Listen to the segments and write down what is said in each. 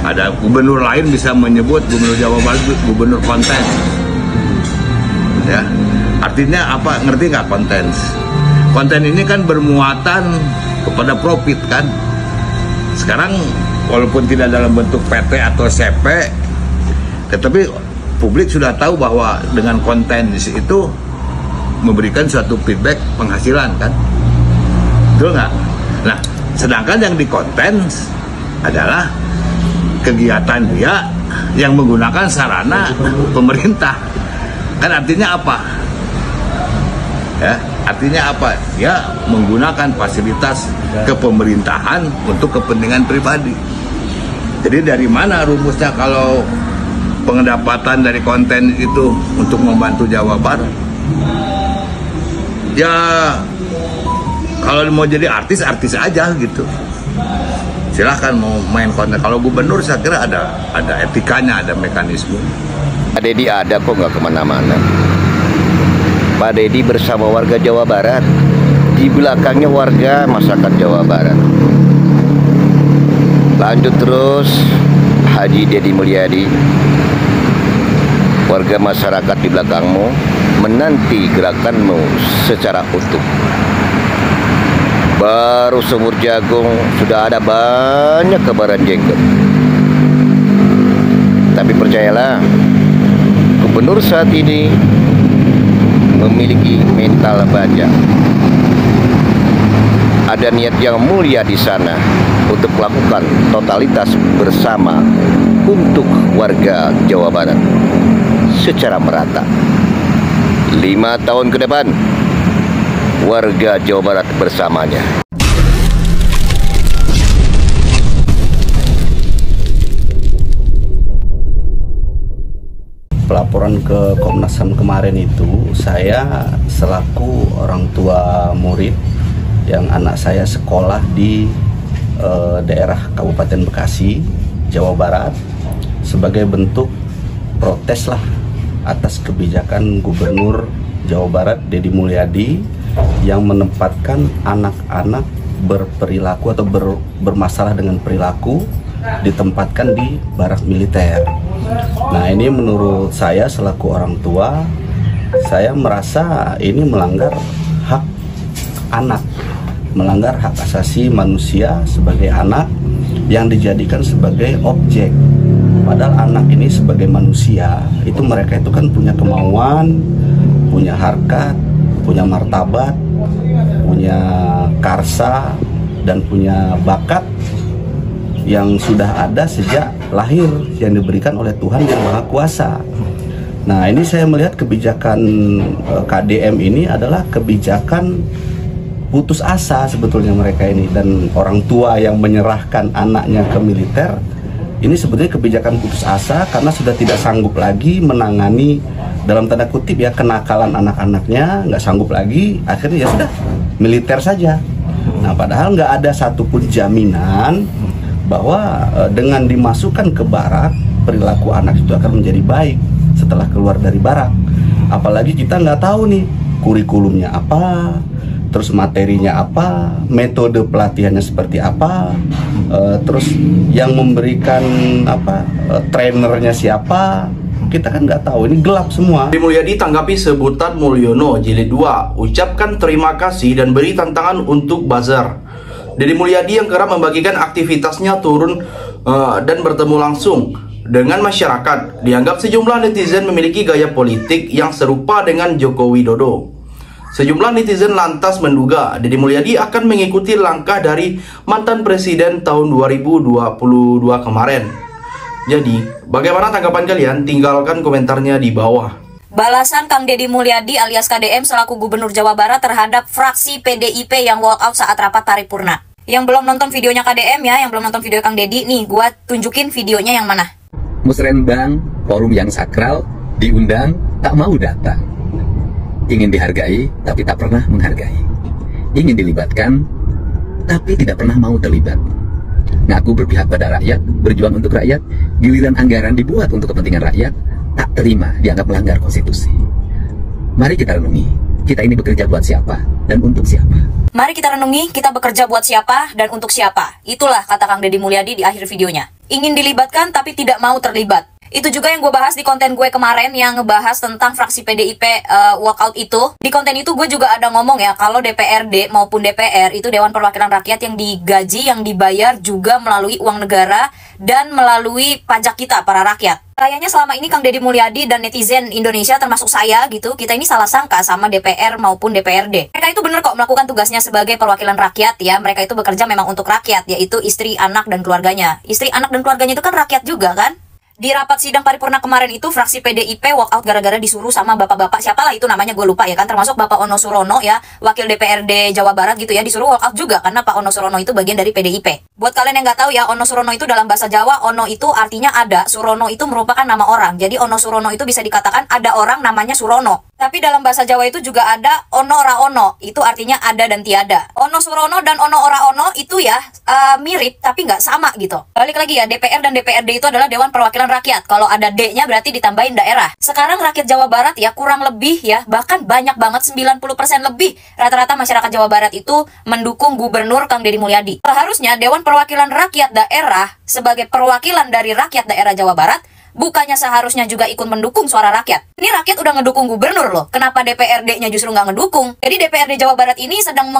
Ada gubernur lain bisa menyebut gubernur Jawa Barat gubernur konten. Ya, artinya apa? Ngerti nggak konten? Konten ini kan bermuatan kepada profit kan. Sekarang walaupun tidak dalam bentuk PT atau CP, tetapi publik sudah tahu bahwa dengan konten itu memberikan suatu feedback penghasilan kan. Betul nggak? Nah, sedangkan yang di konten adalah kegiatan dia yang menggunakan sarana pemerintah. Kan artinya apa? Ya, artinya apa? Dia menggunakan fasilitas kepemerintahan untuk kepentingan pribadi. Jadi dari mana rumusnya kalau pendapatan dari konten itu untuk membantu Jawa Barat? Ya kalau mau jadi artis aja gitu. Silahkan mau main konten. Kalau gubernur saya kira ada etikanya, ada mekanisme. Pak Deddy ada kok, nggak kemana-mana. Pak Deddy bersama warga Jawa Barat, di belakangnya warga masyarakat Jawa Barat. Lanjut terus, Haji Deddy Mulyadi, warga masyarakat di belakangmu menanti gerakanmu secara utuh. Baru semur jagung sudah ada banyak kebaran jenggot. Tapi percayalah, gubernur saat ini memiliki mental baja. Ada niat yang mulia di sana untuk melakukan totalitas bersama untuk warga Jawa Barat secara merata. 5 tahun ke depan, warga Jawa Barat bersamanya. Pelaporan ke Komnas HAM kemarin itu, saya selaku orang tua murid yang anak saya sekolah di daerah Kabupaten Bekasi, Jawa Barat, sebagai bentuk protes lah atas kebijakan Gubernur Jawa Barat Deddy Mulyadi yang menempatkan anak-anak berperilaku atau bermasalah dengan perilaku ditempatkan di barak militer. Nah, ini menurut saya selaku orang tua, saya merasa ini melanggar hak anak, melanggar hak asasi manusia sebagai anak yang dijadikan sebagai objek. Padahal anak ini sebagai manusia, itu mereka itu kan punya kemauan, punya harkat, punya martabat, punya karsa, dan punya bakat yang sudah ada sejak lahir yang diberikan oleh Tuhan yang Maha Kuasa. Nah, ini saya melihat kebijakan KDM ini adalah kebijakan putus asa sebetulnya mereka ini, dan orang tua yang menyerahkan anaknya ke militer ini sebetulnya kebijakan putus asa karena sudah tidak sanggup lagi menangani dalam tanda kutip ya kenakalan anak-anaknya, nggak sanggup lagi, akhirnya ya sudah militer saja. Nah, padahal nggak ada satupun jaminan bahwa dengan dimasukkan ke barak perilaku anak itu akan menjadi baik setelah keluar dari barak. Apalagi kita nggak tahu nih kurikulumnya apa, terus materinya apa, metode pelatihannya seperti apa, terus yang memberikan apa, trainernya siapa, kita kan nggak tahu, ini gelap semua. Deddy Mulyadi tanggapi sebutan Mulyono Jilid 2, ucapkan terima kasih dan beri tantangan untuk buzzer. Deddy Mulyadi yang kerap membagikan aktivitasnya turun dan bertemu langsung dengan masyarakat, dianggap sejumlah netizen memiliki gaya politik yang serupa dengan Joko Widodo. Sejumlah netizen lantas menduga Deddy Mulyadi akan mengikuti langkah dari mantan presiden tahun 2022 kemarin. Jadi, bagaimana tanggapan kalian? Tinggalkan komentarnya di bawah. Balasan Kang Deddy Mulyadi alias KDM selaku Gubernur Jawa Barat terhadap fraksi PDIP yang walkout saat rapat paripurna. Yang belum nonton videonya KDM ya, yang belum nonton video Kang Deddy, nih gua tunjukin videonya yang mana. Musrenbang, forum yang sakral, diundang, tak mau datang. Ingin dihargai, tapi tak pernah menghargai. Ingin dilibatkan, tapi tidak pernah mau terlibat. Ngaku berpihak pada rakyat, berjuang untuk rakyat, giliran anggaran dibuat untuk kepentingan rakyat, tak terima, dianggap melanggar konstitusi. Mari kita renungi, kita ini bekerja buat siapa dan untuk siapa. Mari kita renungi, kita bekerja buat siapa dan untuk siapa. Itulah kata Kang Deddy Mulyadi di akhir videonya. ingin dilibatkan tapi tidak mau terlibat. Itu juga yang gue bahas di konten gue kemarin yang ngebahas tentang fraksi PDIP walkout itu. Di konten itu gue juga ada ngomong ya, kalau DPRD maupun DPR itu Dewan Perwakilan Rakyat yang digaji, yang dibayar juga melalui uang negara dan melalui pajak kita, para rakyat. Kayaknya selama ini Kang Deddy Mulyadi dan netizen Indonesia termasuk saya gitu, kita ini salah sangka sama DPR maupun DPRD. Mereka itu bener kok melakukan tugasnya sebagai perwakilan rakyat ya. Mereka itu bekerja memang untuk rakyat, yaitu istri, anak, dan keluarganya. Istri, anak, dan keluarganya itu kan rakyat juga kan. Di rapat sidang paripurna kemarin itu fraksi PDIP walkout gara-gara disuruh sama bapak-bapak, siapalah itu namanya gue lupa ya kan, termasuk Bapak Ono Surono ya, wakil DPRD Jawa Barat gitu ya, disuruh walkout juga karena Pak Ono Surono itu bagian dari PDIP. Buat kalian yang nggak tahu ya, Ono Surono itu dalam bahasa Jawa, Ono itu artinya ada, Surono itu merupakan nama orang. Jadi Ono Surono itu bisa dikatakan ada orang namanya Surono. Tapi dalam bahasa Jawa itu juga ada ono ra ono, itu artinya ada dan tiada. Ono Surono dan ono ora ono itu ya mirip tapi nggak sama gitu. Balik lagi ya, DPR dan DPRD itu adalah Dewan Perwakilan Rakyat. Kalau ada D-nya berarti ditambahin daerah. Sekarang rakyat Jawa Barat ya kurang lebih ya, bahkan banyak banget 90% lebih rata-rata masyarakat Jawa Barat itu mendukung Gubernur Kang Deddy Mulyadi. Seharusnya Dewan Perwakilan Rakyat Daerah sebagai perwakilan dari rakyat daerah Jawa Barat bukannya seharusnya juga ikut mendukung suara rakyat. Ini rakyat udah ngedukung gubernur loh. Kenapa DPRD-nya justru nggak ngedukung? Jadi DPRD Jawa Barat ini sedang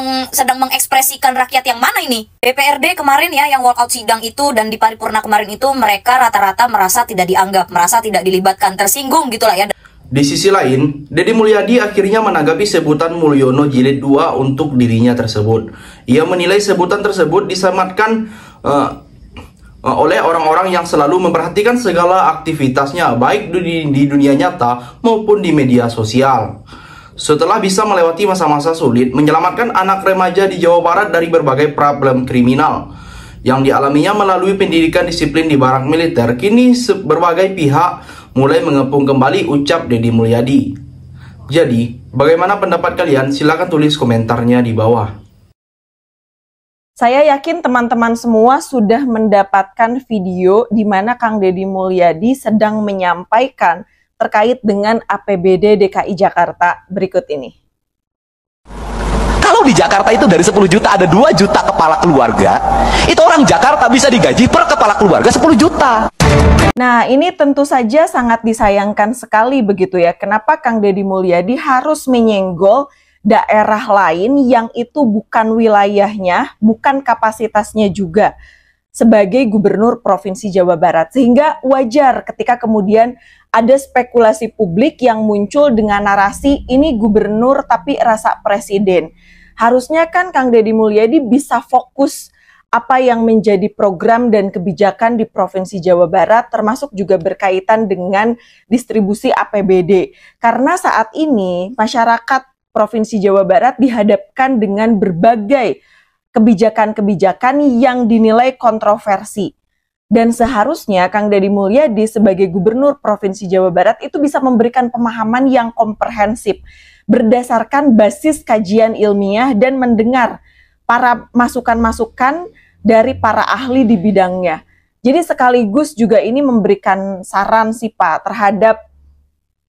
mengekspresikan rakyat yang mana ini? DPRD kemarin ya yang walkout sidang itu dan di paripurna kemarin itu mereka rata-rata merasa tidak dianggap, merasa tidak dilibatkan, tersinggung gitulah ya. Di sisi lain, Deddy Mulyadi akhirnya menanggapi sebutan Mulyono Jilid 2 untuk dirinya tersebut. Ia menilai sebutan tersebut disematkan oleh orang-orang yang selalu memperhatikan segala aktivitasnya baik di dunia nyata maupun di media sosial. Setelah bisa melewati masa-masa sulit menyelamatkan anak remaja di Jawa Barat dari berbagai problem kriminal yang dialaminya melalui pendidikan disiplin di barak militer, kini berbagai pihak mulai mengepung kembali ucap Deddy Mulyadi. Jadi, bagaimana pendapat kalian? Silahkan tulis komentarnya di bawah. Saya yakin teman-teman semua sudah mendapatkan video di mana Kang Deddy Mulyadi sedang menyampaikan terkait dengan APBD DKI Jakarta berikut ini. Kalau di Jakarta itu dari 10 juta ada 2 juta kepala keluarga, itu orang Jakarta bisa digaji per kepala keluarga 10 juta. Nah, ini tentu saja sangat disayangkan sekali begitu ya. Kenapa Kang Deddy Mulyadi harus menyenggol daerah lain yang itu bukan wilayahnya, bukan kapasitasnya juga sebagai gubernur Provinsi Jawa Barat. Sehingga wajar ketika kemudian ada spekulasi publik yang muncul dengan narasi ini gubernur tapi rasa presiden. Harusnya kan Kang Deddy Mulyadi bisa fokus apa yang menjadi program dan kebijakan di Provinsi Jawa Barat, termasuk juga berkaitan dengan distribusi APBD. Karena saat ini masyarakat Provinsi Jawa Barat dihadapkan dengan berbagai kebijakan-kebijakan yang dinilai kontroversi. Dan seharusnya Kang Deddy Mulyadi sebagai gubernur Provinsi Jawa Barat itu bisa memberikan pemahaman yang komprehensif berdasarkan basis kajian ilmiah dan mendengar para masukan-masukan dari para ahli di bidangnya. Jadi sekaligus juga ini memberikan saran sih Pak terhadap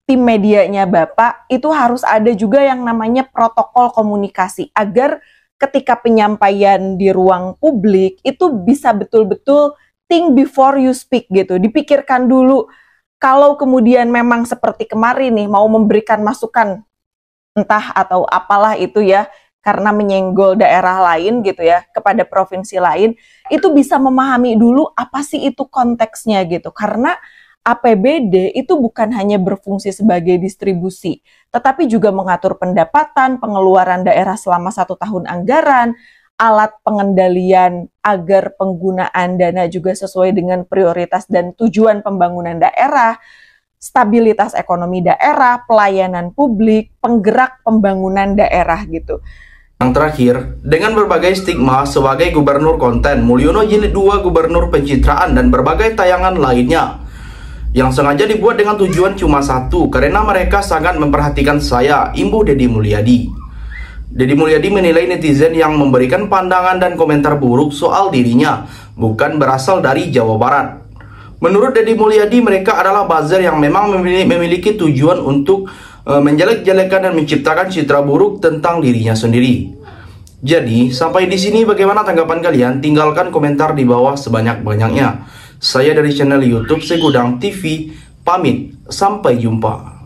tim medianya Bapak, itu harus ada juga yang namanya protokol komunikasi agar ketika penyampaian di ruang publik itu bisa betul-betul think before you speak gitu, dipikirkan dulu. Kalau kemudian memang seperti kemarin nih mau memberikan masukan entah atau apalah itu ya karena menyenggol daerah lain gitu ya kepada provinsi lain, itu bisa memahami dulu apa sih itu konteksnya gitu, karena APBD itu bukan hanya berfungsi sebagai distribusi, tetapi juga mengatur pendapatan, pengeluaran daerah selama 1 tahun anggaran, alat pengendalian agar penggunaan dana juga sesuai dengan prioritas dan tujuan pembangunan daerah, stabilitas ekonomi daerah, pelayanan publik, penggerak pembangunan daerah gitu. Yang terakhir, dengan berbagai stigma sebagai gubernur konten, Mulyono Jilid 2 gubernur pencitraan dan berbagai tayangan lainnya yang sengaja dibuat dengan tujuan cuma satu, karena mereka sangat memperhatikan saya, imbuh Deddy Mulyadi. Deddy Mulyadi menilai netizen yang memberikan pandangan dan komentar buruk soal dirinya bukan berasal dari Jawa Barat. Menurut Deddy Mulyadi, mereka adalah buzzer yang memang memiliki tujuan untuk menjelek-jelekan dan menciptakan citra buruk tentang dirinya sendiri. Jadi, sampai di sini bagaimana tanggapan kalian? Tinggalkan komentar di bawah sebanyak-banyaknya. Saya dari channel YouTube Segudang TV pamit, sampai jumpa.